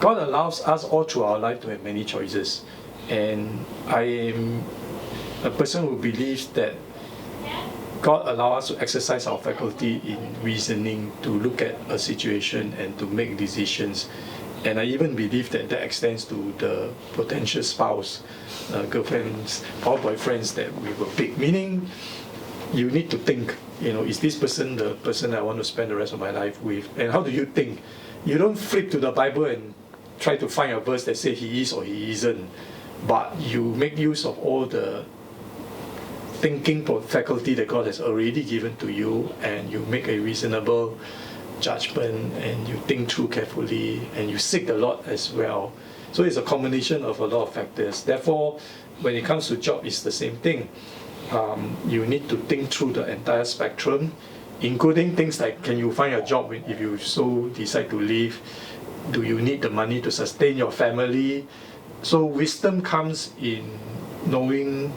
God allows us all through our life to have many choices. And I am a person who believes that God allows us to exercise our faculty in reasoning, to look at a situation and to make decisions. And I even believe that that extends to the potential spouse, girlfriends, or boyfriends that we will pick. Meaning, you need to think, is this person the person I want to spend the rest of my life with? And how do you think? You don't flip to the Bible and try to find a verse that says he is or he isn't, but you make use of all the thinking faculty that God has already given to you, and you make a reasonable judgment, and you think through carefully, and you seek the Lord as well. So it's a combination of a lot of factors. Therefore, when it comes to job, it's the same thing. You need to think through the entire spectrum, including things like, can you find a job if you so decide to leave? Do you need the money to sustain your family? So wisdom comes in knowing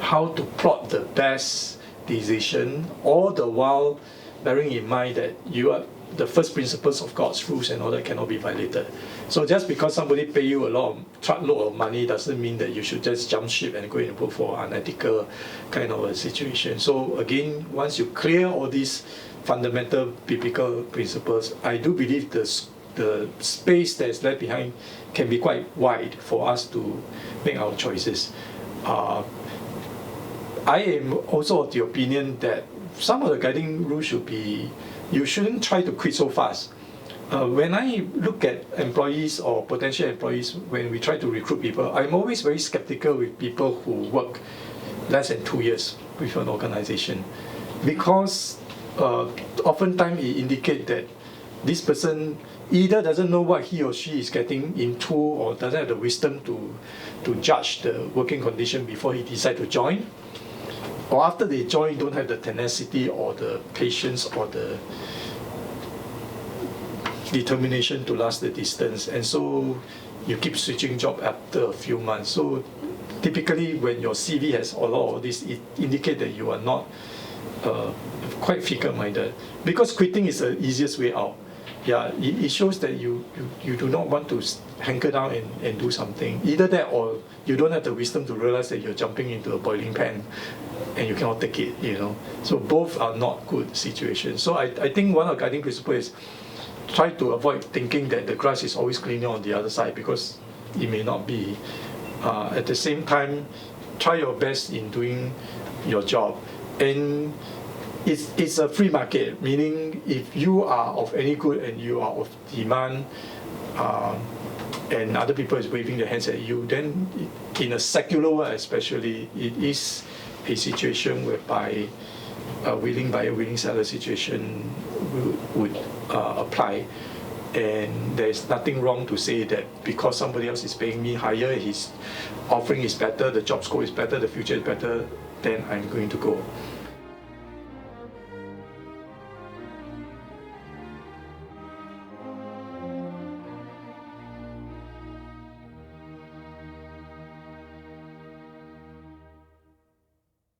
how to plot the best decision, all the while bearing in mind that the first principles of God's rules and all that cannot be violated. So just because somebody pay you a truckload of money doesn't mean that you should just jump ship and go and work for unethical kind of a situation. So again, once you clear all these fundamental biblical principles, I do believe the space that is left behind can be quite wide for us to make our choices. I am also of the opinion that some of the guiding rules should be, you shouldn't try to quit so fast. When I look at employees or potential employees, when we try to recruit people, I'm always very skeptical with people who work less than 2 years with an organization, because oftentimes it indicates that this person either doesn't know what he or she is getting into, or doesn't have the wisdom to judge the working condition before he decides to join, or after they join don't have the tenacity or the patience or the determination to last the distance, and so you keep switching job after a few months. So typically when your CV has a lot of this, it indicates that you are not quite fickle-minded, because quitting is the easiest way out. Yeah, it shows that you do not want to hanker down and do something. Either that, or you don't have the wisdom to realize that you're jumping into a boiling pan and you cannot take it, So both are not good situations. So I think one of the guiding principles is try to avoid thinking that the grass is always greener on the other side, because it may not be. At the same time, try your best in doing your job. And it's a free market, meaning if you are of any good and you are of demand, and other people is waving their hands at you, then in a secular world especially, it is a situation whereby a willing buyer, willing seller situation would apply. And there's nothing wrong to say that because somebody else is paying me higher, his offering is better, the job scope is better, the future is better, then I'm going to go.